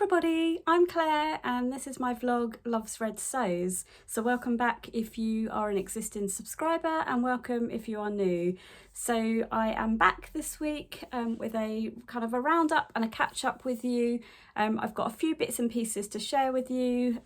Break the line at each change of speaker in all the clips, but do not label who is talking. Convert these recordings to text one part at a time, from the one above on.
everybody, I'm Claire and this is my vlog Loves Red Sews. So welcome back if you are an existing subscriber and welcome if you are new. So I am back this week with a kind of a roundup and a catch up with you. I've got a few bits and pieces to share with you,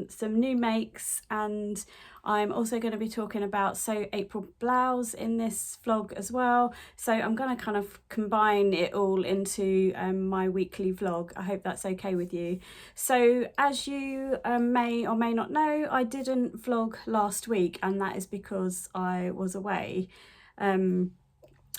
some new makes, and I'm also going to be talking about Sew April blouse in this vlog as well. So I'm going to kind of combine it all into my weekly vlog. I hope that's okay with you. So as you may or may not know, I didn't vlog last week, and that is because I was away.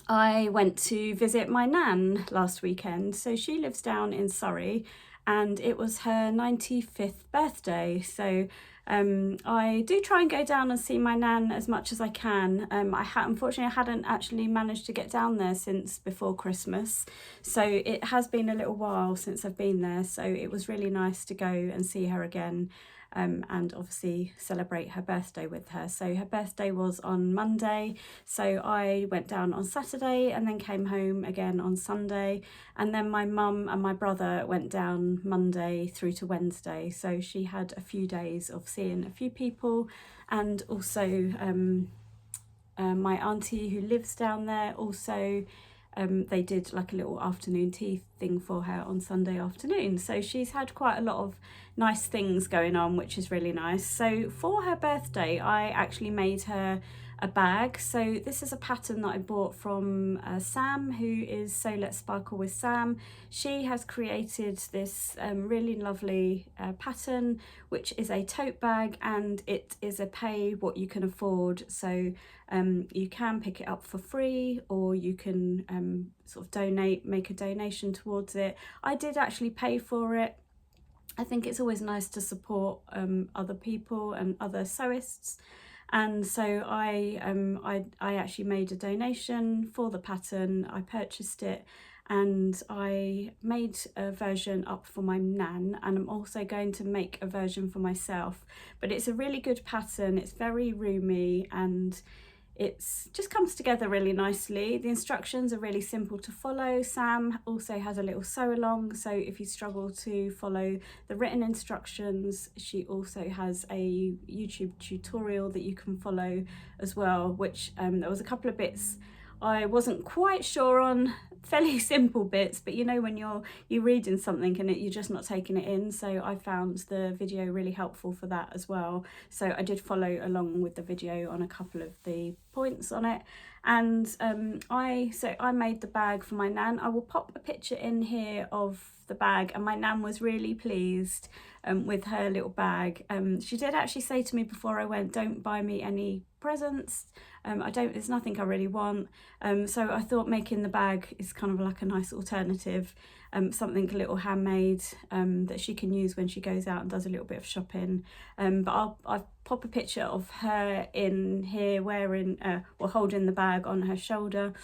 I went to visit my nan last weekend. So she lives down in Surrey and it was her 95th birthday. So I do try and go down and see my nan as much as I can. Unfortunately, I hadn't actually managed to get down there since before Christmas. So it has been a little while since I've been there. So it was really nice to go and see her again. And obviously celebrate her birthday with her. So her birthday was on Monday, so I went down on Saturday and then came home again on Sunday, and then my mum and my brother went down Monday through to Wednesday. So she had a few days of seeing a few people, and also my auntie who lives down there also they did like a little afternoon tea thing for her on Sunday afternoon. So she's had quite a lot of nice things going on, which is really nice. So for her birthday, I actually made her a bag. So this is a pattern that I bought from Sam, who is So Let's Sparkle with Sam. She has created this really lovely pattern, which is a tote bag, and it is a pay what you can afford. So you can pick it up for free, or you can sort of make a donation towards it. I did actually pay for it. I think it's always nice to support other people and other sewists. And so I actually made a donation for the pattern. I purchased it and I made a version up for my nan, and I'm also going to make a version for myself. But it's a really good pattern, it's very roomy, and it's just comes together really nicely. The instructions are really simple to follow. Sam also has a little sew along, so if you struggle to follow the written instructions, she also has a YouTube tutorial that you can follow as well, which there was a couple of bits I wasn't quite sure on, fairly simple bits, but you know when you're reading something and you're just not taking it in. So I found the video really helpful for that as well. So I did follow along with the video on a couple of the points on it. And I made the bag for my nan. I will pop a picture in here of the bag, and my nan was really pleased with her little bag. She did actually say to me before I went, don't buy me any presents. There's nothing I really want. So I thought making the bag is kind of like a nice alternative, something a little handmade that she can use when she goes out and does a little bit of shopping. But I'll pop a picture of her in here wearing, holding the bag on her shoulder.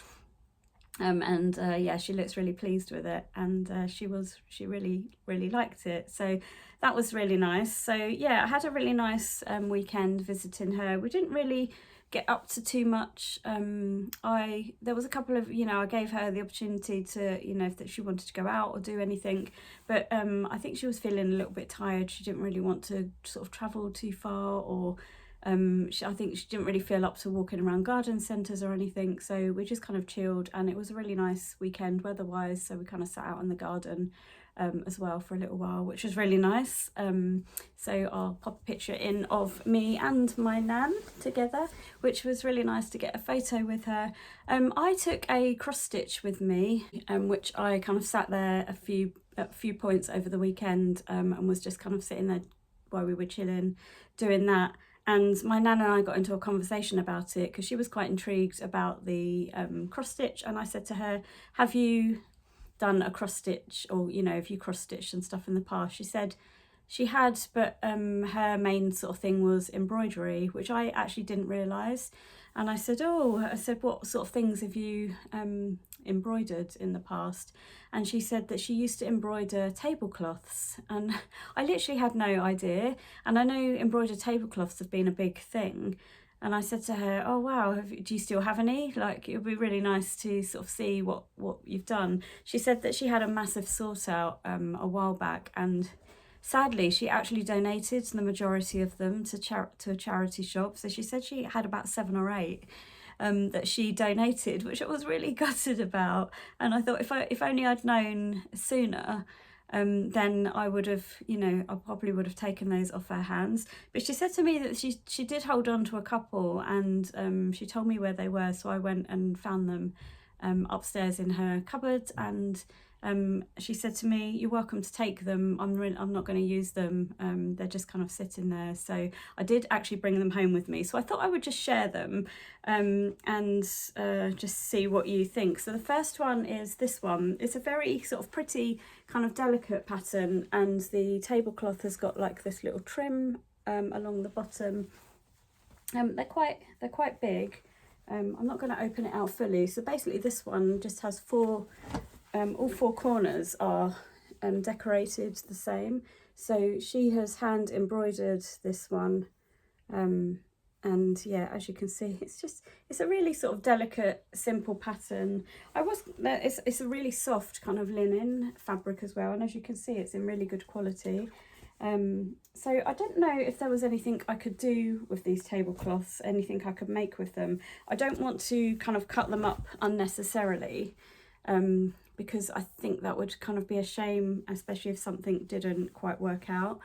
Yeah, she looks really pleased with it, and she really liked it. So that was really nice. So yeah, I had a really nice weekend visiting her. We didn't really get up to too much. There was a couple of, I gave her the opportunity to, if she wanted to go out or do anything, but I think she was feeling a little bit tired. She didn't really want to sort of travel too far, or I think she didn't really feel up to walking around garden centres or anything. So we just kind of chilled, and it was a really nice weekend weather-wise. So we kind of sat out in the garden as well for a little while, which was really nice. So I'll pop a picture in of me and my nan together, which was really nice to get a photo with her. I took a cross stitch with me, which I kind of sat there at a few points over the weekend, and was just kind of sitting there while we were chilling doing that. And my nan and I got into a conversation about it because she was quite intrigued about the cross stitch, and I said to her, have you done a cross stitch, or have you cross stitched and stuff in the past? She said she had, but her main sort of thing was embroidery, which I actually didn't realise. And I said, what sort of things have you embroidered in the past? And she said that she used to embroider tablecloths, and I literally had no idea. And I know embroidered tablecloths have been a big thing, And I said to her, oh wow, do you still have any? Like, it would be really nice to sort of see what you've done. She said that she had a massive sort out a while back, and sadly she actually donated the majority of them to a charity shop. So she said she had about 7 or 8 that she donated, which I was really gutted about. And I thought if only I'd known sooner, then I would have, you know, I probably would have taken those off her hands. But she said to me that she did hold on to a couple, and she told me where they were, so I went and found them upstairs in her cupboard, and she said to me, you're welcome to take them, I'm not going to use them, they're just kind of sitting there. So I did actually bring them home with me, so I thought I would just share them and just see what you think. So the first one is this one. It's a very sort of pretty kind of delicate pattern, and the tablecloth has got like this little trim along the bottom. They're quite big. I'm not going to open it out fully. So basically this one just has all 4 corners are decorated the same. So she has hand embroidered this one, and yeah, as you can see, it's a really sort of delicate, simple pattern. It's a really soft kind of linen fabric as well, and as you can see, it's in really good quality. So I don't know if there was anything I could do with these tablecloths, anything I could make with them. I don't want to kind of cut them up unnecessarily, because I think that would kind of be a shame, especially if something didn't quite work out.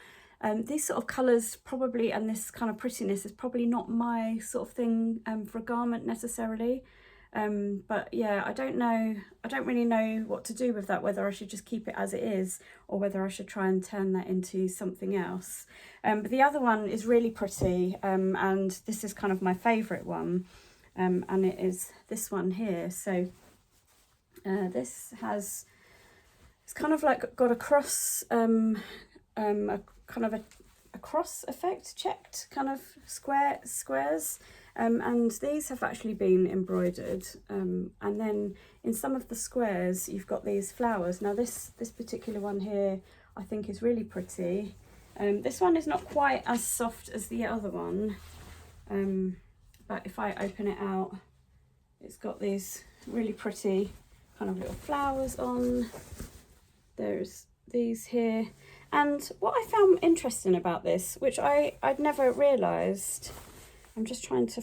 These sort of colours probably, and this kind of prettiness is probably not my sort of thing for a garment necessarily. But yeah, I don't really know what to do with that, whether I should just keep it as it is or whether I should try and turn that into something else. But the other one is really pretty, and this is kind of my favourite one, and it is this one here. So this has, it's kind of like got a cross, a kind of a cross effect, checked kind of squares, and these have actually been embroidered, and then in some of the squares you've got these flowers. Now this particular one here I think is really pretty. This one is not quite as soft as the other one, but if I open it out, it's got these really pretty kind of little flowers on. There's these here, and what I found interesting about this, which I'd never realised, I'm just trying to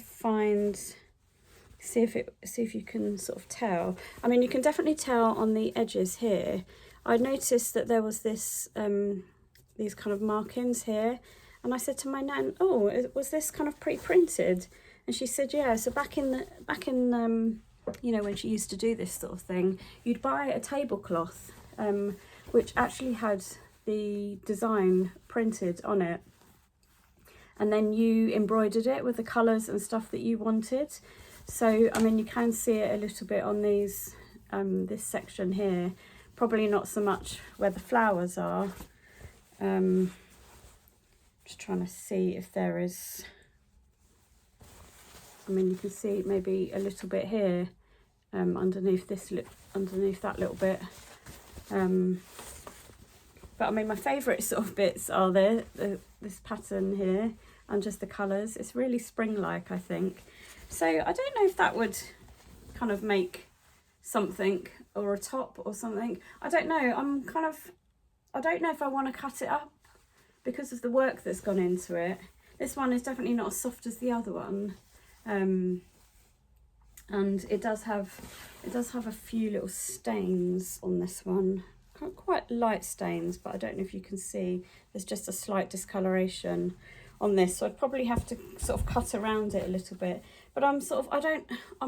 see if you can sort of tell. I mean, you can definitely tell on the edges here. I noticed that there was this these kind of markings here, and I said to my nan, oh, was this kind of pre-printed? And she said, yeah. So back in you know, when she used to do this sort of thing, you'd buy a tablecloth which actually had the design printed on it, and then you embroidered it with the colours and stuff that you wanted. So I mean, you can see it a little bit on these this section here, probably not so much where the flowers are. Just trying to see if there is, I mean, you can see maybe a little bit here, underneath that little bit. But I mean, my favourite sort of bits are this pattern here and just the colours. It's really spring-like, I think. So I don't know if that would kind of make something, or a top or something. I don't know. I don't know if I want to cut it up because of the work that's gone into it. This one is definitely not as soft as the other one. And it does have a few little stains on this one, quite light stains, but I don't know if you can see, there's just a slight discoloration on this, so I'd probably have to sort of cut around it a little bit. But I'm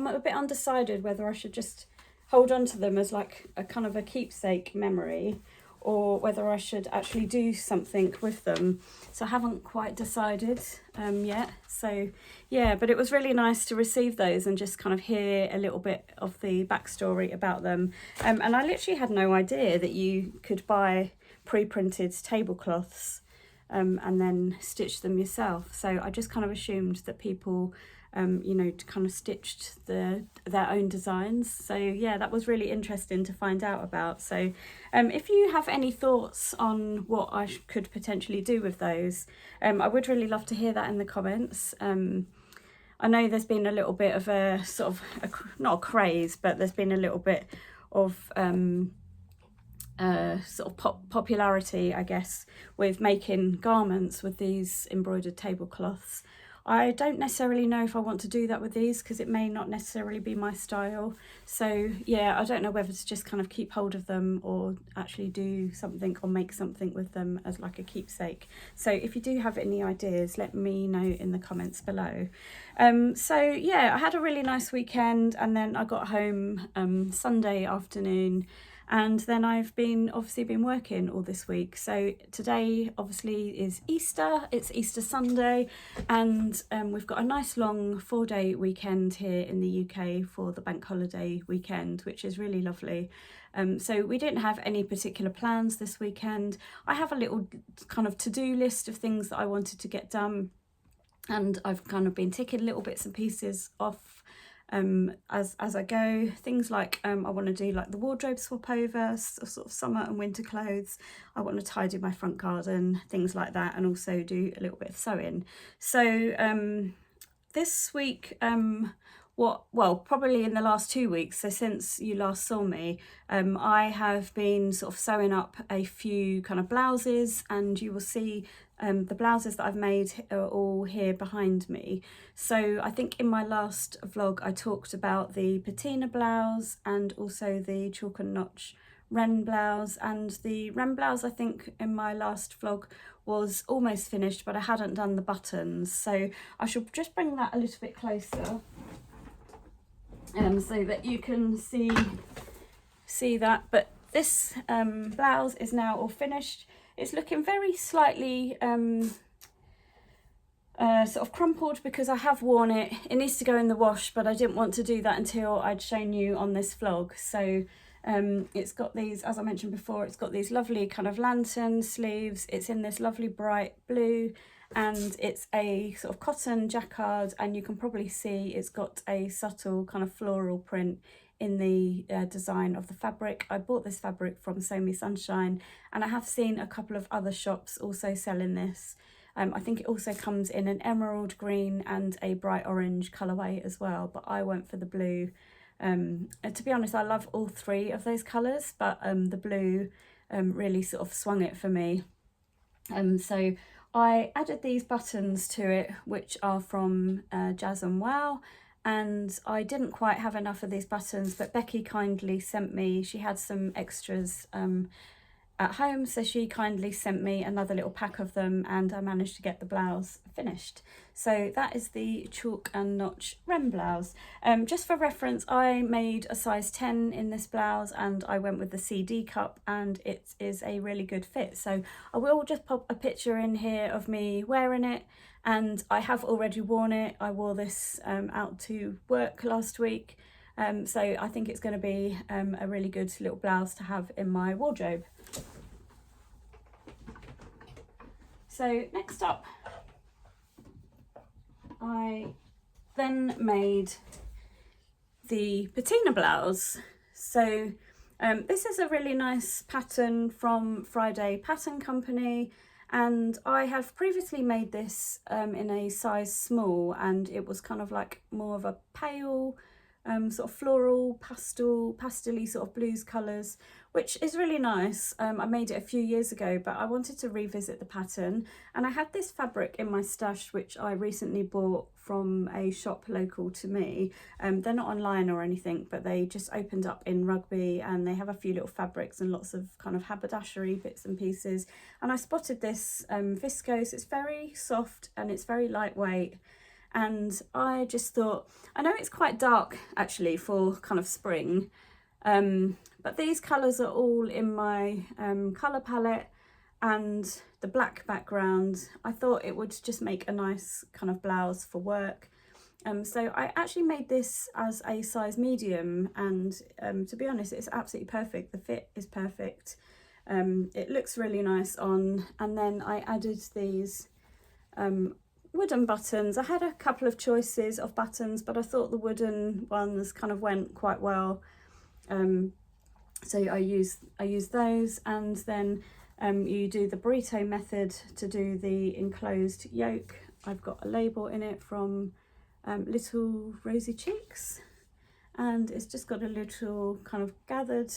a bit undecided whether I should just hold on to them as like a kind of a keepsake memory, or whether I should actually do something with them. So I haven't quite decided yet. So yeah, but it was really nice to receive those and just kind of hear a little bit of the backstory about them. And I literally had no idea that you could buy pre-printed tablecloths and then stitch them yourself. So I just kind of assumed that people you know, kind of stitched their own designs. So yeah, that was really interesting to find out about. So if you have any thoughts on what I could potentially do with those, I would really love to hear that in the comments. I know there's been a little bit of a sort of, not a craze, but there's been a little bit of sort of popularity, I guess, with making garments with these embroidered tablecloths. I don't necessarily know if I want to do that with these because it may not necessarily be my style. So yeah, I don't know whether to just kind of keep hold of them or actually do something or make something with them as like a keepsake. So if you do have any ideas, let me know in the comments below. So yeah, I had a really nice weekend, and then I got home Sunday afternoon. And then I've obviously been working all this week. So today obviously is Easter, it's Easter Sunday, and we've got a nice long 4-day weekend here in the UK for the bank holiday weekend, which is really lovely. So we didn't have any particular plans this weekend. I have a little kind of to-do list of things that I wanted to get done, and I've kind of been ticking little bits and pieces off as I go. Things like I want to do like the wardrobe swap over, sort of summer and winter clothes. I want to tidy my front garden, things like that, and also do a little bit of sewing. So this week, probably in the last 2 weeks, so since you last saw me, I have been sort of sewing up a few kind of blouses, and you will see the blouses that I've made are all here behind me. So I think in my last vlog I talked about the patina blouse and also the chalk and notch wren blouse, and the wren blouse I think in my last vlog was almost finished, but I hadn't done the buttons, so I should just bring that a little bit closer so that you can see that. But this blouse is now all finished. It's looking very slightly sort of crumpled because I have worn it. It needs to go in the wash, but I didn't want to do that until I'd shown you on this vlog. So it's got these, as I mentioned before, it's got these lovely kind of lantern sleeves. It's in this lovely bright blue, and it's a sort of cotton jacquard, and you can probably see it's got a subtle kind of floral print in the design of the fabric. I bought this fabric from Sew Me Sunshine, and I have seen a couple of other shops also selling this. I think it also comes in an emerald green and a bright orange colourway as well, but I went for the blue. And to be honest, I love all three of those colours, but the blue really sort of swung it for me. So I added these buttons to it, which are from Jazz and Wow. And I didn't quite have enough of these buttons, but Becky kindly sent me, she had some extras at home, so she kindly sent me another little pack of them, and I managed to get the blouse finished. So that is the chalk and notch wren blouse. Just for reference, I made a size 10 in this blouse, and I went with the CD cup, and it is a really good fit. So I will just pop a picture in here of me wearing it, and I have already worn it. I wore this out to work last week, so I think it's going to be a really good little blouse to have in my wardrobe. So next up, I then made the patina blouse. So this is a really nice pattern from Friday Pattern Company, and I have previously made this in a size small, and it was kind of like more of a pale sort of floral pastel-y sort of blues colours, which is really nice. I made it a few years ago, but I wanted to revisit the pattern, and I had this fabric in my stash which I recently bought from a shop local to me. They're not online or anything, but they just opened up in Rugby, and they have a few little fabrics and lots of kind of haberdashery bits and pieces. And I spotted this viscose. It's very soft and it's very lightweight, and I just thought, I know it's quite dark actually for kind of spring, but these colours are all in my colour palette, and the black background, I thought it would just make a nice kind of blouse for work. So I actually made this as a size medium, and to be honest, it's absolutely perfect. The fit is perfect. It looks really nice on, and then I added these wooden buttons. I had a couple of choices of buttons, but I thought the wooden ones kind of went quite well. So I use those, and then you do the burrito method to do the enclosed yoke. I've got a label in it from little rosy cheeks, and it's just got a little kind of gathered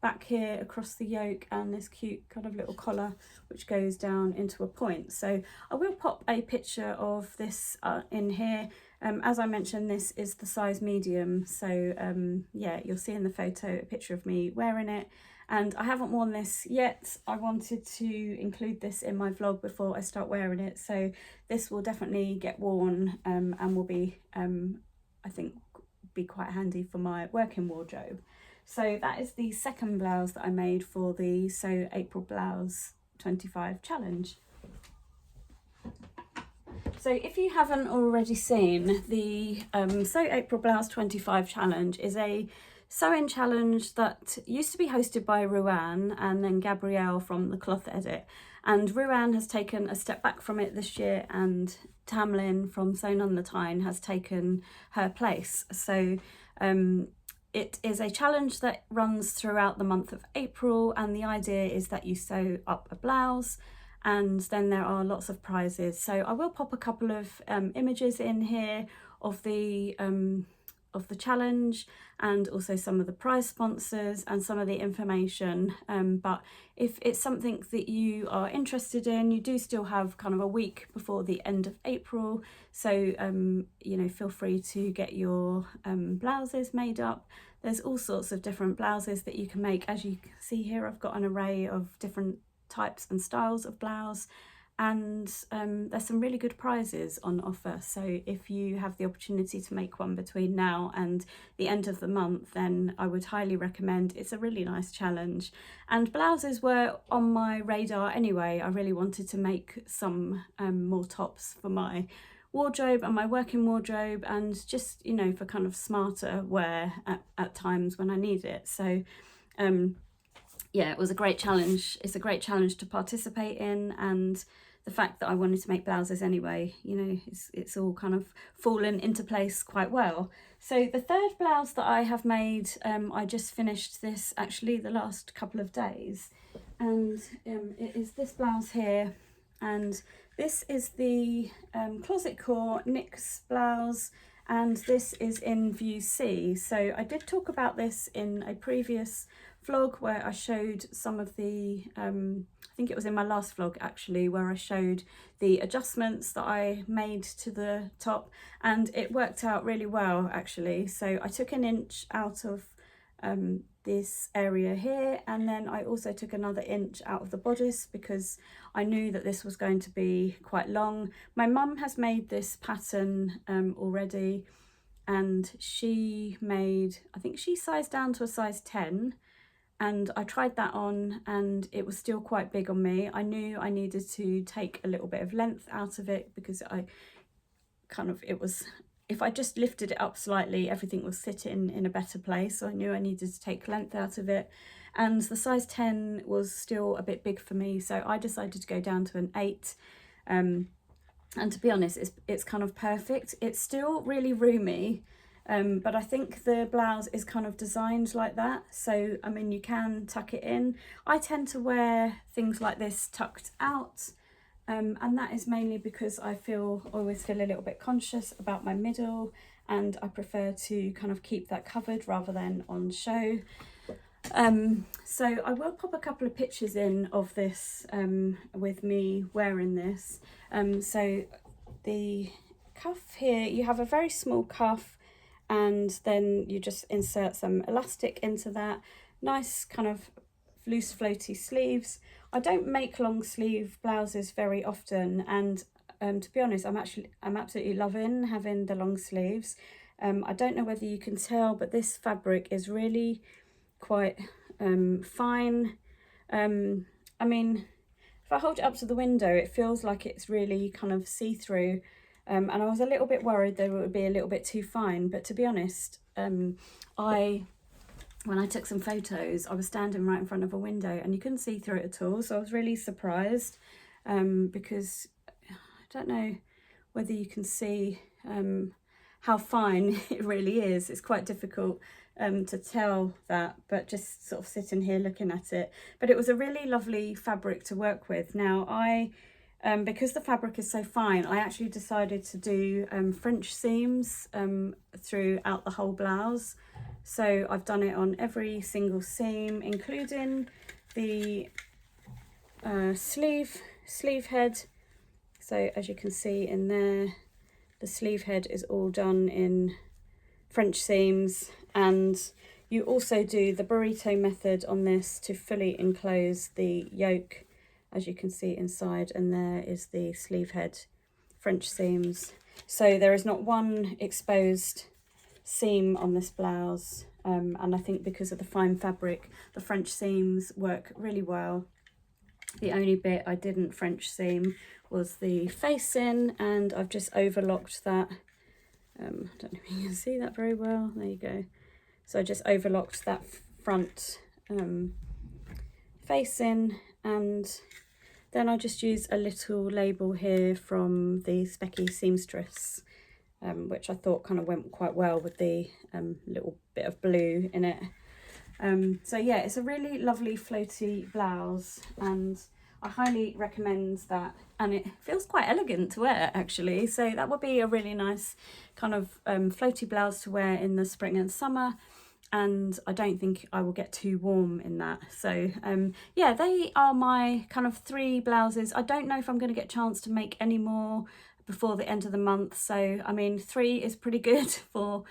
back here across the yoke, and this cute kind of little collar which goes down into a point. So I will pop a picture of this in here. As I mentioned, this is the size medium, so yeah, you'll see in the photo a picture of me wearing it, and I haven't worn this yet. I wanted to include this in my vlog before I start wearing it, so this will definitely get worn and will be I think be quite handy for my working wardrobe. So that is the second blouse that I made for the Sew April Blouse 25 challenge. So if you haven't already seen, the Sew April Blouse 25 challenge is a sewing challenge that used to be hosted by Ruan and then Gabrielle from the Cloth Edit. And Ruan has taken a step back from it this year, and Tamlyn from Sewn on the Tyne has taken her place. So it is a challenge that runs throughout the month of April, and the idea is that you sew up a blouse, and then there are lots of prizes. So I will pop a couple of images in here of the challenge, and also some of the prize sponsors and some of the information. But if it's something that you are interested in, you do still have kind of a week before the end of April. So, you know, feel free to get your blouses made up. There's all sorts of different blouses that you can make. As you can see here, I've got an array of different types and styles of blouse, and there's some really good prizes on offer. So if you have the opportunity to make one between now and the end of the month, then I would highly recommend. It's a really nice challenge, and blouses were on my radar anyway. I really wanted to make some more tops for my wardrobe and my working wardrobe, and just, you know, for kind of smarter wear at times when I need it. So yeah, it was a great challenge. It's a great challenge to participate in, and the fact that I wanted to make blouses anyway, you know, it's all kind of fallen into place quite well. So the third blouse that I have made, I just finished this actually the last couple of days, and it is this blouse here, and this is the Closet Core NYX blouse, and this is in view C. So I did talk about this in a previous vlog where I showed some of the I think it was in my last vlog actually, where I showed the adjustments that I made to the top, and it worked out really well actually. So I took an inch out of this area here, and then I also took another inch out of the bodice because I knew that this was going to be quite long. My mum has made this pattern already, and she made, I think she sized down to a size 10, and I tried that on and it was still quite big on me. I knew I needed to take a little bit of length out of it because I kind of, it was, if I just lifted it up slightly, everything was sitting in a better place. So I knew I needed to take length out of it, and the size 10 was still a bit big for me. So I decided to go down to an 8. And to be honest, it's kind of perfect. It's still really roomy, but I think the blouse is kind of designed like that. So, I mean, you can tuck it in. I tend to wear things like this tucked out, and that is mainly because I always feel a little bit conscious about my middle, and I prefer to kind of keep that covered rather than on show. So I will pop a couple of pictures in of this with me wearing this. So the cuff here, you have a very small cuff, and then you just insert some elastic into that. Nice kind of loose floaty sleeves. I don't make long sleeve blouses very often, and to be honest, I'm absolutely loving having the long sleeves. I don't know whether you can tell, but this fabric is really quite fine. I mean, if I hold it up to the window, it feels like it's really kind of see-through, and I was a little bit worried that it would be a little bit too fine, but to be honest, when I took some photos, I was standing right in front of a window and you couldn't see through it at all, so I was really surprised, because I don't know whether you can see how fine it really is. It's quite difficult to tell that, but just sort of sitting here looking at it. But it was a really lovely fabric to work with. Now, I because the fabric is so fine, I actually decided to do French seams throughout the whole blouse. So I've done it on every single seam, including the sleeve head. So as you can see in there, the sleeve head is all done in French seams, and you also do the burrito method on this to fully enclose the yoke, as you can see inside, and there is the sleeve head French seams. So there is not one exposed seam on this blouse, and I think because of the fine fabric, the French seams work really well. The only bit I didn't French seam was the facing, and I've just overlocked that. I don't know if you can see that very well. There you go. So I just overlocked that front facing, and then I just use a little label here from the Specky Seamstress, which I thought kind of went quite well with the little bit of blue in it. So yeah, it's a really lovely floaty blouse, and I highly recommend that, and it feels quite elegant to wear actually. So that would be a really nice kind of floaty blouse to wear in the spring and summer, and I don't think I will get too warm in that. So yeah, they are my kind of 3 blouses. I don't know if I'm going to get a chance to make any more before the end of the month, so I mean 3 is pretty good for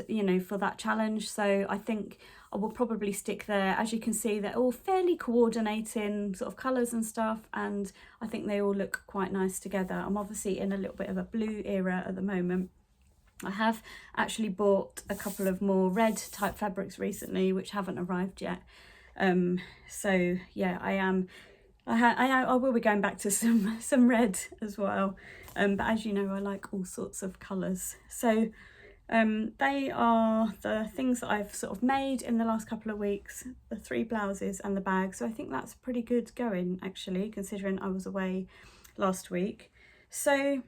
you know, for that challenge. So I think I will probably stick there. As you can see, they're all fairly coordinating sort of colours and stuff, and I think they all look quite nice together. I'm obviously in a little bit of a blue era at the moment. I have actually bought a couple of more red type fabrics recently, which haven't arrived yet. So yeah, I will be going back to some red as well. But as you know, I like all sorts of colours. So they are the things that I've sort of made in the last couple of weeks, the 3 blouses and the bag. So I think that's pretty good going actually, considering I was away last week. So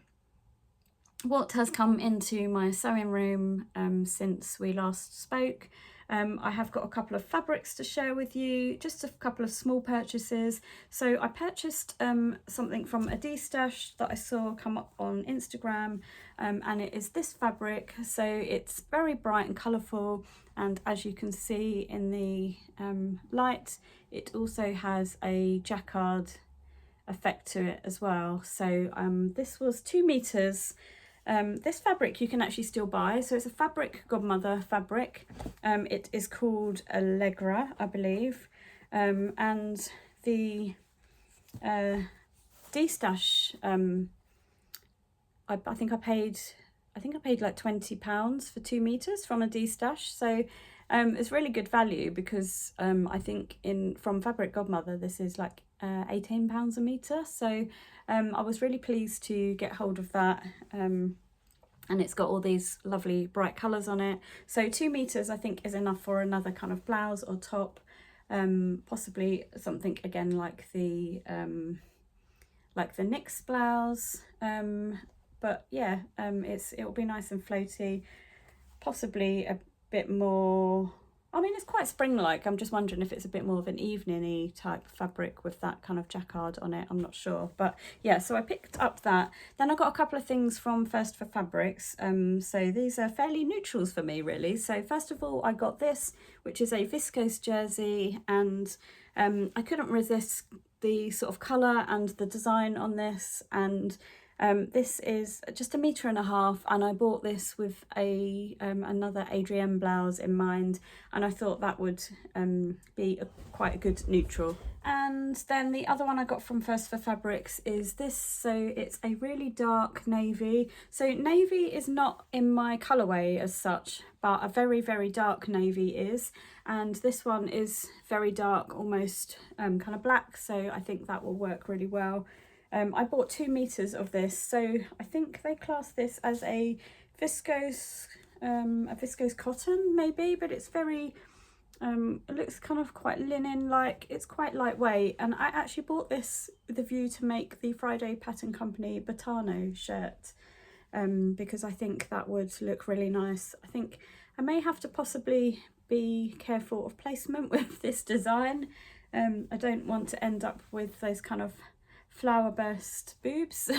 what has come into my sewing room since we last spoke? I have got a couple of fabrics to share with you, just a couple of small purchases. So I purchased something from a D-stash that I saw come up on Instagram, and it is this fabric. So it's very bright and colourful, and as you can see in the light, it also has a jacquard effect to it as well. So this was 2 meters. This fabric you can actually still buy, so it's a Fabric Godmother fabric. It is called Allegra, I believe, and the D-stash, I think I paid like £20 for 2 meters from a D-stash. So it's really good value, because I think from Fabric Godmother this is like £18 a metre. So I was really pleased to get hold of that, and it's got all these lovely bright colours on it. So 2 meters I think is enough for another kind of blouse or top, possibly something again like the NYX blouse, but yeah, it'll be nice and floaty, possibly a bit more. I mean, it's quite spring-like. I'm just wondering if it's a bit more of an evening-y type fabric with that kind of jacquard on it. I'm not sure. But yeah, so I picked up that. Then I got a couple of things from First for Fabrics. So these are fairly neutrals for me, really. So first of all, I got this, which is a viscose jersey. And I couldn't resist the sort of colour and the design on this. And this is just 1.5 meters, and I bought this with another Adrienne blouse in mind, and I thought that would be quite a good neutral. And then the other one I got from First for Fabrics is this. So it's a really dark navy. So navy is not in my colourway as such, but a very, very dark navy is. And this one is very dark, almost kind of black. So I think that will work really well. I bought 2 meters of this, so I think they class this as a viscose cotton maybe, but it's very, it looks kind of quite linen-like. It's quite lightweight, and I actually bought this with a view to make the Friday Pattern Company Batano shirt, because I think that would look really nice. I think I may have to possibly be careful of placement with this design. I don't want to end up with those kind of flower burst boobs.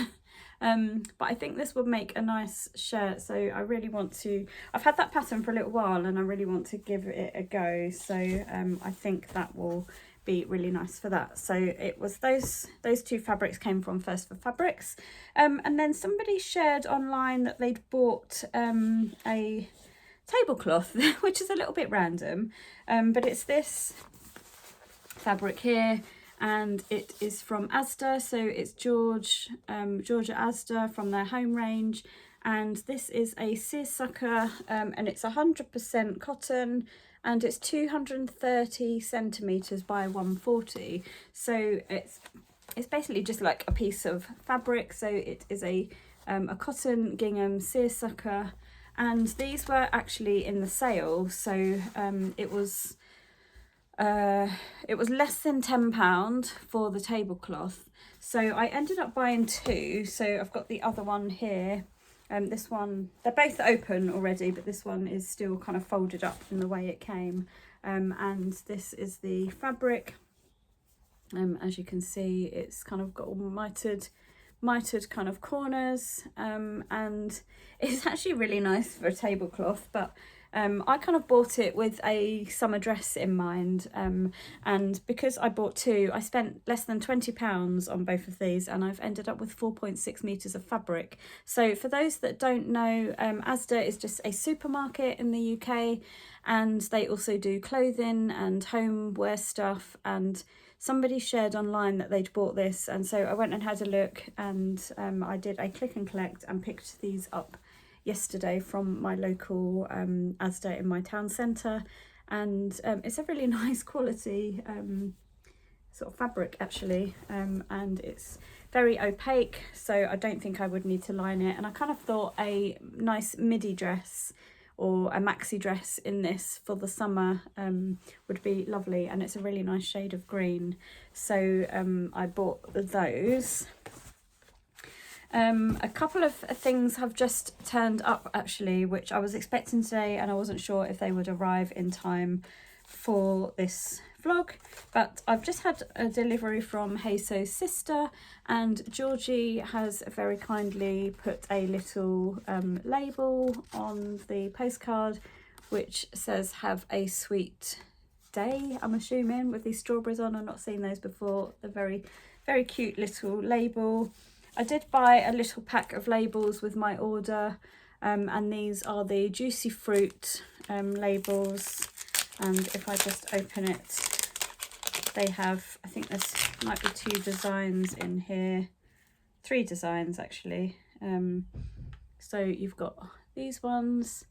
But I think this would make a nice shirt, so I really want to, I've had that pattern for a little while and I really want to give it a go, so I think that will be really nice for that. So it was those two fabrics came from First for Fabrics, and then somebody shared online that they'd bought a tablecloth, which is a little bit random, but it's this fabric here, and it is from Asda, so it's Georgia Asda from their home range, and this is a seersucker, and it's 100% cotton, and it's 230 centimeters by 140, so it's basically just like a piece of fabric. So it is a cotton gingham seersucker, and these were actually in the sale, so it was less than £10 for the tablecloth, so I ended up buying two. So I've got the other one here, this one, they're both open already, but this one is still kind of folded up in the way it came, and this is the fabric. As you can see, it's kind of got all mitered kind of corners, and it's actually really nice for a tablecloth, but I kind of bought it with a summer dress in mind, and because I bought two, I spent less than £20 on both of these, and I've ended up with 4.6 meters of fabric. So for those that don't know, Asda is just a supermarket in the UK, and they also do clothing and homeware stuff, and somebody shared online that they'd bought this, and so I went and had a look, and I did a click and collect and picked these up yesterday from my local Asda in my town centre, and it's a really nice quality sort of fabric actually, and it's very opaque, so I don't think I would need to line it, and I kind of thought a nice midi dress or a maxi dress in this for the summer would be lovely, and it's a really nice shade of green, so I bought those. A couple of things have just turned up actually, which I was expecting today, and I wasn't sure if they would arrive in time for this vlog, but I've just had a delivery from Heiso's sister, and Georgie has very kindly put a little label on the postcard which says "Have a sweet day," I'm assuming, with these strawberries on. I've not seen those before. They're very, very cute little label. I did buy a little pack of labels with my order, and these are the juicy fruit labels, and if I just open it, they have, I think there's might be 2 designs in here, 3 designs actually. So you've got these ones,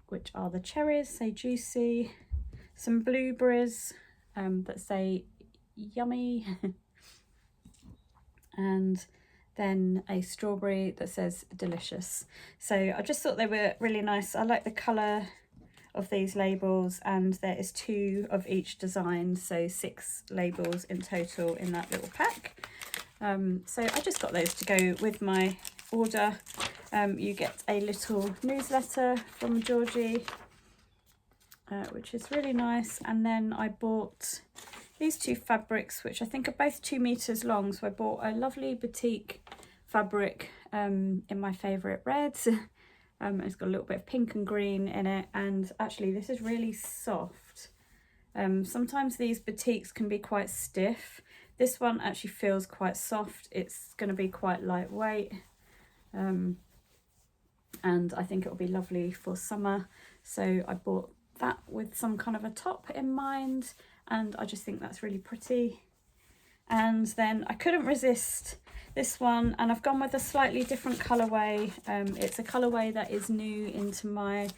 which are the cherries, say juicy, some blueberries that say yummy, and then a strawberry that says delicious. So I just thought they were really nice. I like the colour of these labels, and there is 2 of each design, so 6 labels in total in that little pack. So I just got those to go with my order. You get a little newsletter from Georgie, which is really nice, and then I bought these 2 fabrics, which I think are both 2 meters long. So I bought a lovely batik fabric in my favourite reds. It's got a little bit of pink and green in it, and actually this is really soft. Sometimes these batiks can be quite stiff. This one actually feels quite soft. It's going to be quite lightweight, and I think it'll be lovely for summer. So I bought that with some kind of a top in mind, and I just think that's really pretty. And then I couldn't resist this one, and I've gone with a slightly different colourway. It's a colourway that is new into my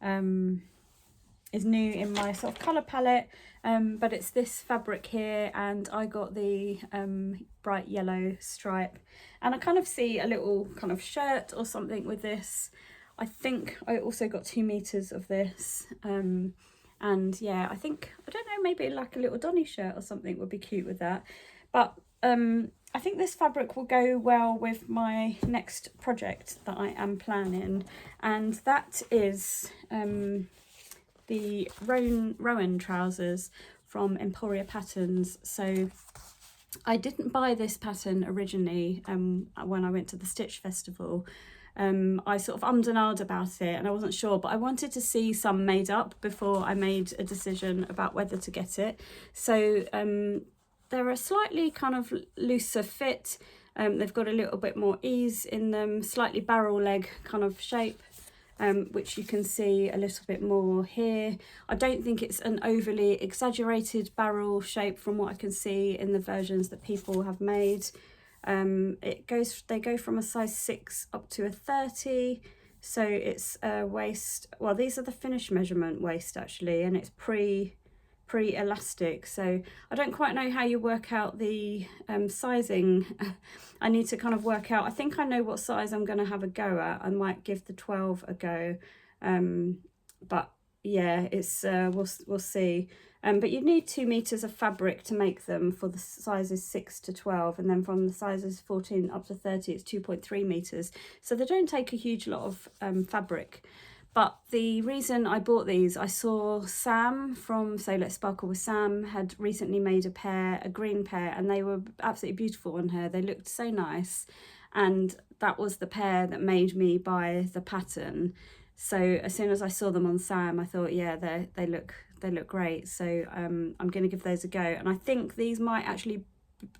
in my sort of colour palette, but it's this fabric here, and I got the bright yellow stripe, and I kind of see a little kind of shirt or something with this. I think I also got 2 meters of this, and yeah, I think, I don't know, maybe like a little Donny shirt or something would be cute with that. But I think this fabric will go well with my next project that I am planning, and that is the Rowan trousers from Emporia Patterns. So I didn't buy this pattern originally when I went to the Stitch Festival. I sort of ummed and ahed about it and I wasn't sure, but I wanted to see some made up before I made a decision about whether to get it. So they're a slightly kind of looser fit. They've got a little bit more ease in them, slightly barrel leg kind of shape. Which you can see a little bit more here. I don't think it's an overly exaggerated barrel shape from what I can see in the versions that people have made. They go from a size 6 up to a 30, so it's a waist, well these are the finished measurement waist actually, and it's pre-elastic, so I don't quite know how you work out the sizing. I need to kind of work out, I think I know what size I'm going to have a go at. I might give the 12 a go, but yeah, it's we'll see. But you need 2 meters of fabric to make them for the sizes 6 to 12, and then from the sizes 14 up to 30 it's 2.3 meters, so they don't take a huge lot of fabric. But the reason I bought these, I saw Sam from So Let's Sparkle with Sam had recently made a green pair, and they were absolutely beautiful on her. They looked so nice, and that was the pair that made me buy the pattern. So as soon as I saw them on Sam, I thought, yeah, they look great. So I'm going to give those a go, and I think these might actually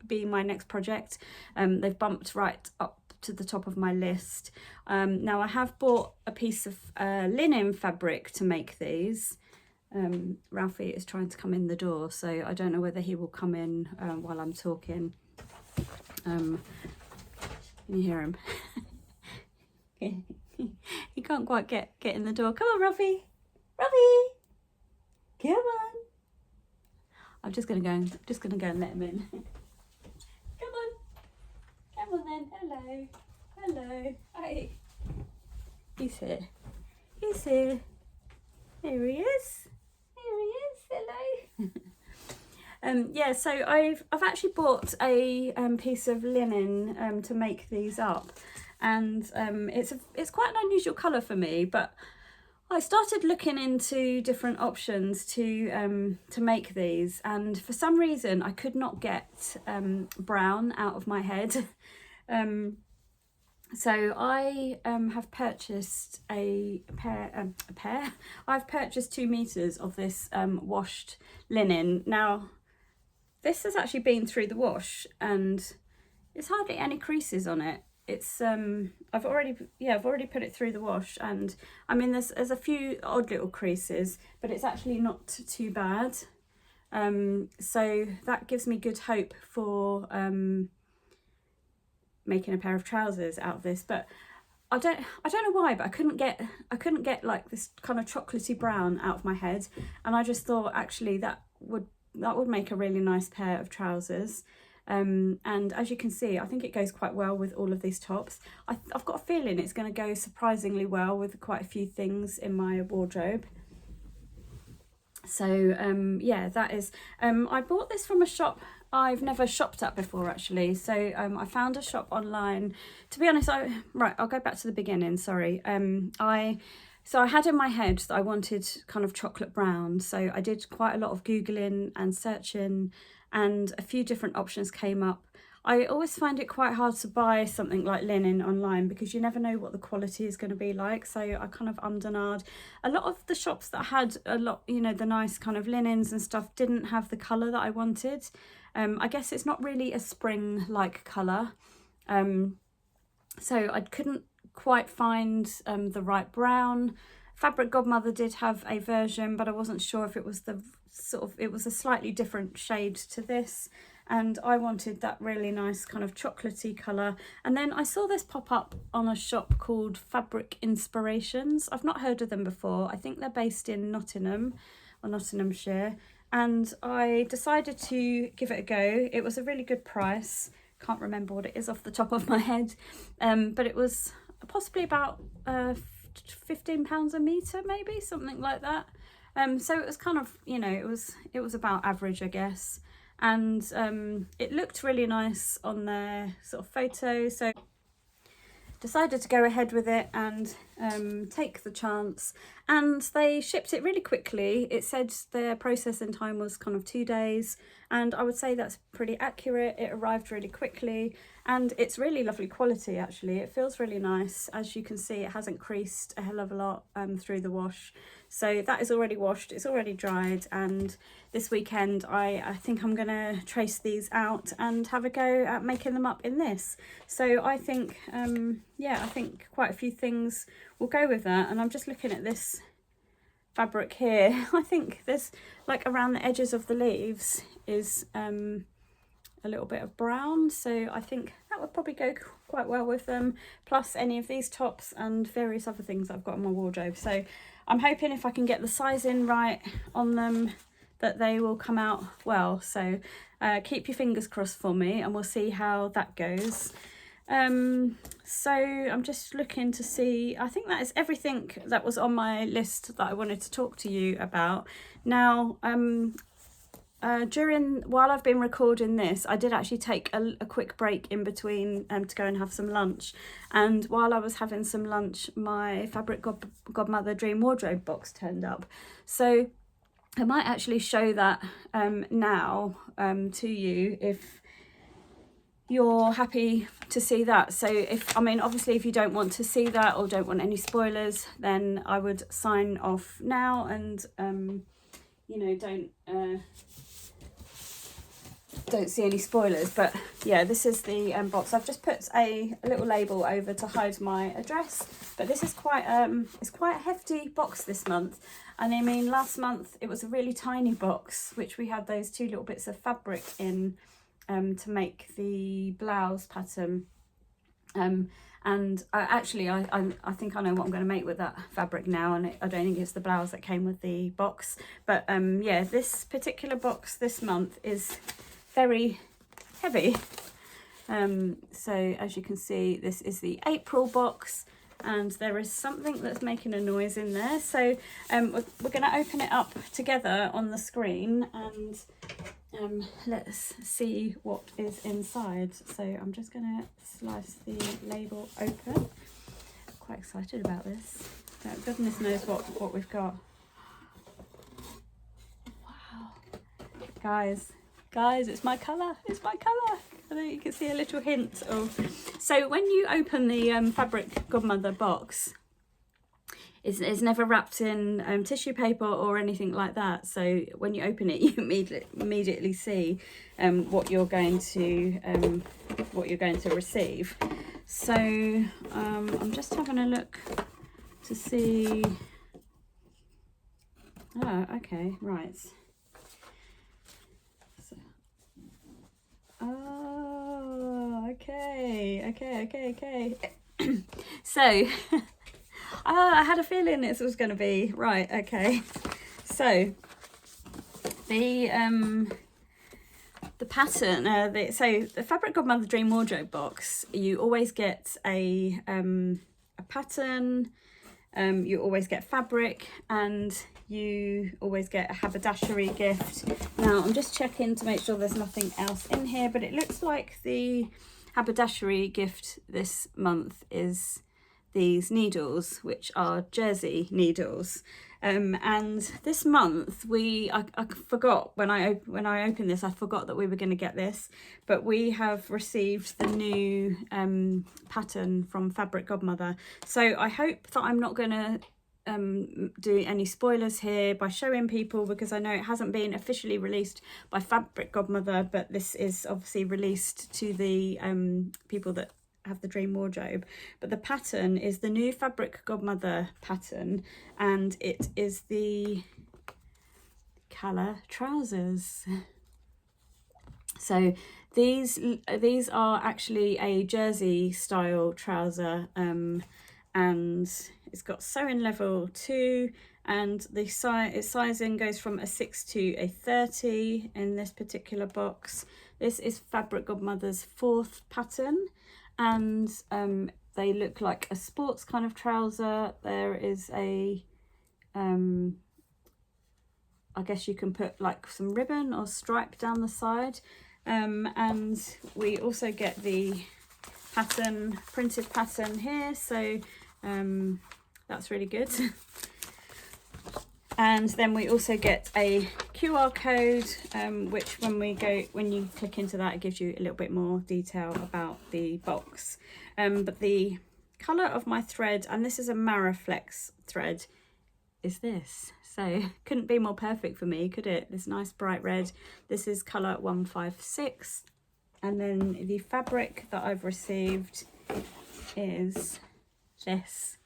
be my next project. They've bumped right up to the top of my list. Now I have bought a piece of linen fabric to make these. Ralphie is trying to come in the door, so I don't know whether he will come in while I'm talking. Can you hear him? He can't quite get in the door. Come on, Ralphie! Ralphie! Come on! I'm just gonna go and let him in. Come on then, hello, hello, hi. He's here, he's here. Here he is, hello. Yeah, so I've actually bought a piece of linen to make these up, and it's quite an unusual colour for me, but I started looking into different options to make these, and for some reason I could not get brown out of my head. So I have purchased a pair. I've purchased 2 meters of this washed linen. Now this has actually been through the wash and there's hardly any creases on it. It's I've already put it through the wash, and I mean there's a few odd little creases, but it's actually not too bad. So that gives me good hope for making a pair of trousers out of this. But I don't know why, but I couldn't get like this kind of chocolatey brown out of my head, and I just thought actually that would make a really nice pair of trousers. And as you can see, I think it goes quite well with all of these tops. I've got a feeling it's going to go surprisingly well with quite a few things in my wardrobe. So yeah, that is I bought this from a shop I've never shopped at before actually. So I found a shop online. To be honest, I'll go back to the beginning, sorry. So I had in my head that I wanted kind of chocolate brown, so I did quite a lot of Googling and searching, and a few different options came up. I always find it quite hard to buy something like linen online because you never know what the quality is going to be like, so I kind of ummed and ahed. A lot of the shops that had a lot, you know, the nice kind of linens and stuff didn't have the colour that I wanted. I guess it's not really a spring-like colour, so I couldn't quite find the right brown. Fabric Godmother did have a version, but I wasn't sure if it was it was a slightly different shade to this, and I wanted that really nice kind of chocolatey colour. And then I saw this pop up on a shop called Fabric Inspirations. I've not heard of them before. I think they're based in Nottingham or Nottinghamshire, and I decided to give it a go. It was a really good price. Can't remember what it is off the top of my head, but it was possibly about £15 a metre, maybe, something like that. So it was kind of, you know, it was about average, I guess. And it looked really nice on their sort of photo, so decided to go ahead with it, and take the chance, and they shipped it really quickly. It said their processing time was kind of 2 days, and I would say that's pretty accurate. It arrived really quickly, and it's really lovely quality actually. It feels really nice. As you can see, it hasn't creased a hell of a lot through the wash. So that is already washed, it's already dried, and this weekend I think I'm gonna trace these out and have a go at making them up in this. So I think yeah, I think quite a few things will go with that. And I'm just looking at this fabric here. I think there's like around the edges of the leaves is a little bit of brown, so I think that would probably go quite well with them, plus any of these tops and various other things I've got in my wardrobe. So I'm hoping if I can get the sizing right on them that they will come out well. So keep your fingers crossed for me, and we'll see how that goes. So I'm just looking to see, I think that is everything that was on my list that I wanted to talk to you about. Now while I've been recording this, I did actually take a quick break in between to go and have some lunch, and while I was having some lunch, my Fabric Godmother Dream Wardrobe box turned up. So I might actually show that now to you if you're happy to see that. So I mean obviously if you don't want to see that or don't want any spoilers, then I would sign off now and you know, don't see any spoilers. But yeah, this is the box. I've just put a little label over to hide my address, but this is quite it's quite a hefty box this month. And I mean last month it was a really tiny box which we had those 2 little bits of fabric in to make the blouse pattern, and I think I know what I'm going to make with that fabric now, and I don't think it's the blouse that came with the box. But yeah, this particular box this month is very heavy. So as you can see, this is the April box, and there is something that's making a noise in there. So we're going to open it up together on the screen, and let's see what is inside. So I'm just going to slice the label open. Quite excited about this. Goodness knows what we've got. Wow, guys, it's my colour. It's my colour. I think you can see a little hint of. So when you open the Fabric Godmother box, it's never wrapped in tissue paper or anything like that. So when you open it, you immediately see what you're going to receive. So I'm just having a look to see. Oh, okay, right. Oh, okay. So I had a feeling this was going to be right. Okay, so the pattern, so the Fabric Godmother Dream Wardrobe box, you always get a pattern, you always get fabric, and you always get a haberdashery gift. Now I'm just checking to make sure there's nothing else in here, but it looks like the haberdashery gift this month is these needles, which are jersey needles. And this month I forgot when I opened this, I forgot that we were going to get this, but we have received the new pattern from Fabric Godmother. So I hope that I'm not going to do any spoilers here by showing people, because I know it hasn't been officially released by Fabric Godmother, but this is obviously released to the people that have the Dream Wardrobe. But the pattern is the new Fabric Godmother pattern, and it is the colour trousers. So these are actually a jersey style trouser, and it's got sewing level 2, and the sizing goes from a 6 to a 30 in this particular box. This is Fabric Godmother's 4th pattern, and they look like a sports kind of trouser. There is a I guess you can put like some ribbon or stripe down the side, and we also get the pattern, printed pattern here. So that's really good. And then we also get a QR code, which when you click into that, it gives you a little bit more detail about the box. But the colour of my thread, and this is a Maraflex thread, is this. So couldn't be more perfect for me, could it? This nice bright red. This is colour 156. And then the fabric that I've received is this.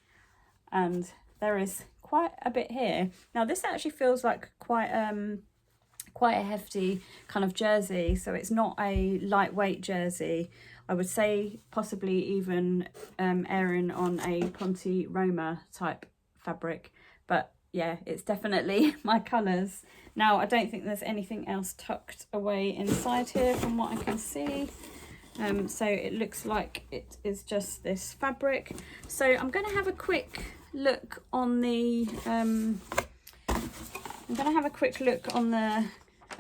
And there is quite a bit here. Now this actually feels like quite a hefty kind of jersey, so it's not a lightweight jersey. I would say possibly even erring on a Ponte Roma type fabric, but yeah, it's definitely my colours. Now I don't think there's anything else tucked away inside here from what I can see. So it looks like it is just this fabric. So I'm going to have a quick look on the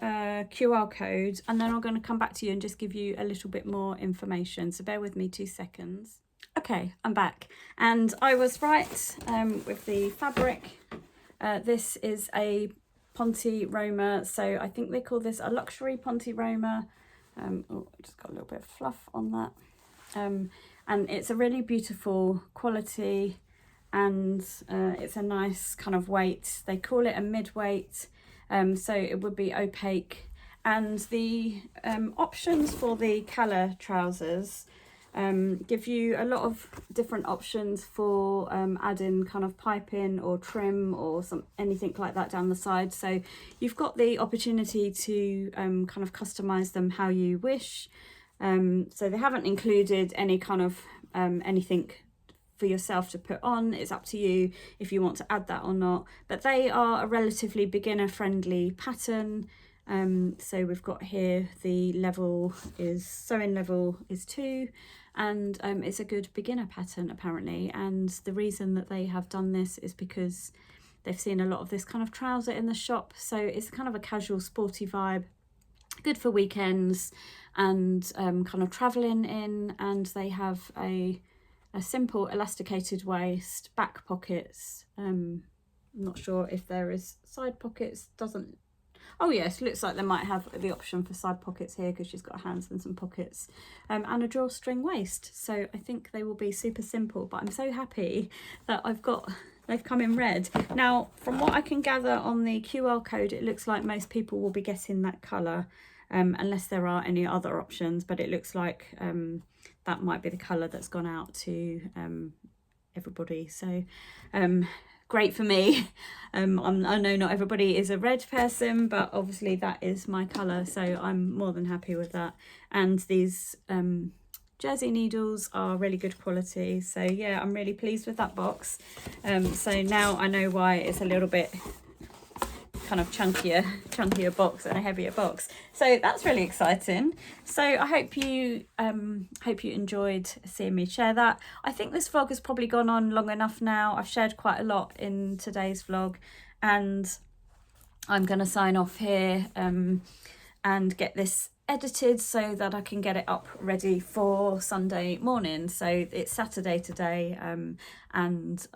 QR code, and then I'm going to come back to you and just give you a little bit more information. So bear with me 2 seconds. Okay, I'm back, and I was right with the fabric. This is a Ponte Roma, so I think they call this a luxury Ponte Roma. Oh, I just got a little bit of fluff on that. And it's a really beautiful quality, and it's a nice kind of weight. They call it a mid-weight, so it would be opaque. And the options for the colour trousers give you a lot of different options for adding kind of piping or trim or anything like that down the side. So you've got the opportunity to kind of customize them how you wish. So they haven't included any kind of anything for yourself to put on. It's up to you if you want to add that or not, but they are a relatively beginner friendly pattern. So we've got here the sewing level is 2, and it's a good beginner pattern apparently. And the reason that they have done this is because they've seen a lot of this kind of trouser in the shop, so it's kind of a casual sporty vibe, good for weekends and kind of traveling in. And they have a simple elasticated waist, back pockets. I'm not sure if there is side pockets, doesn't. Oh yes, looks like they might have the option for side pockets here because she's got hands and some pockets, and a drawstring waist. So I think they will be super simple, but I'm so happy that they've come in red. Now, from what I can gather on the QR code, it looks like most people will be getting that colour, unless there are any other options, but it looks like that might be the colour that's gone out to everybody. So great for me. I know not everybody is a red person, but obviously that is my colour, so I'm more than happy with that. And these jersey needles are really good quality, so yeah, I'm really pleased with that box. So now I know why it's a little bit kind of chunkier box and a heavier box, so that's really exciting. So I hope you enjoyed seeing me share that. I think this vlog has probably gone on long enough now. I've shared quite a lot in today's vlog, and I'm going to sign off here and get this edited so that I can get it up ready for Sunday morning. So it's Saturday today, and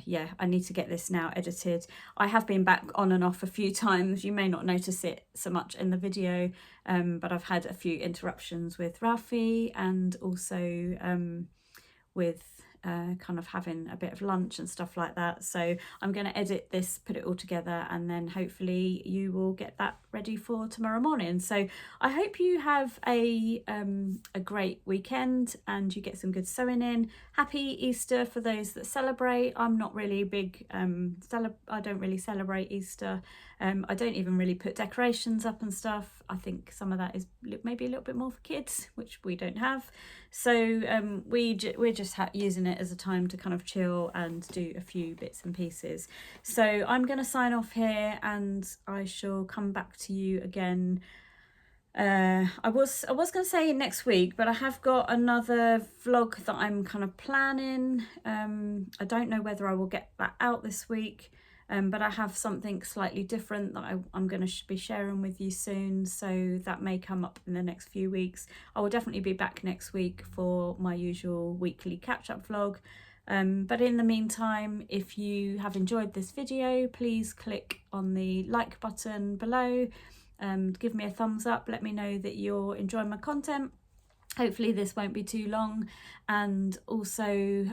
yeah, I need to get this now edited. I have been back on and off a few times. You may not notice it so much in the video, but I've had a few interruptions with Ralphie, and also with kind of having a bit of lunch and stuff like that. So I'm going to edit this, put it all together, and then hopefully you will get that ready for tomorrow morning. So I hope you have a great weekend and you get some good sewing in. Happy Easter for those that celebrate. I'm not really big I don't really celebrate Easter. I don't even really put decorations up and stuff. I think some of that is maybe a little bit more for kids, which we don't have. So we're just using it as a time to kind of chill and do a few bits and pieces. So I'm going to sign off here, and I shall come back to you again. I was going to say next week, but I have got another vlog that I'm kind of planning. I don't know whether I will get that out this week. But I have something slightly different that I'm going to be sharing with you soon, so that may come up in the next few weeks. I will definitely be back next week for my usual weekly catch-up vlog, But in the meantime, if you have enjoyed this video, please click on the like button below, give me a thumbs up, let me know that you're enjoying my content. Hopefully this won't be too long, and also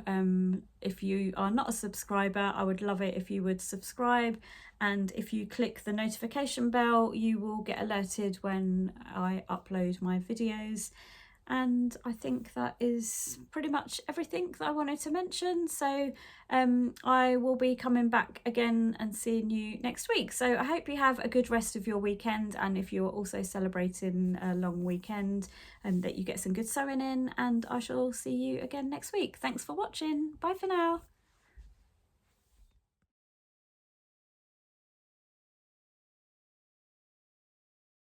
if you are not a subscriber, I would love it if you would subscribe, and if you click the notification bell you will get alerted when I upload my videos. And I think that is pretty much everything that I wanted to mention. So I will be coming back again and seeing you next week. So I hope you have a good rest of your weekend, and if you're also celebrating a long weekend, that you get some good sewing in, and I shall see you again next week. Thanks for watching. Bye for now.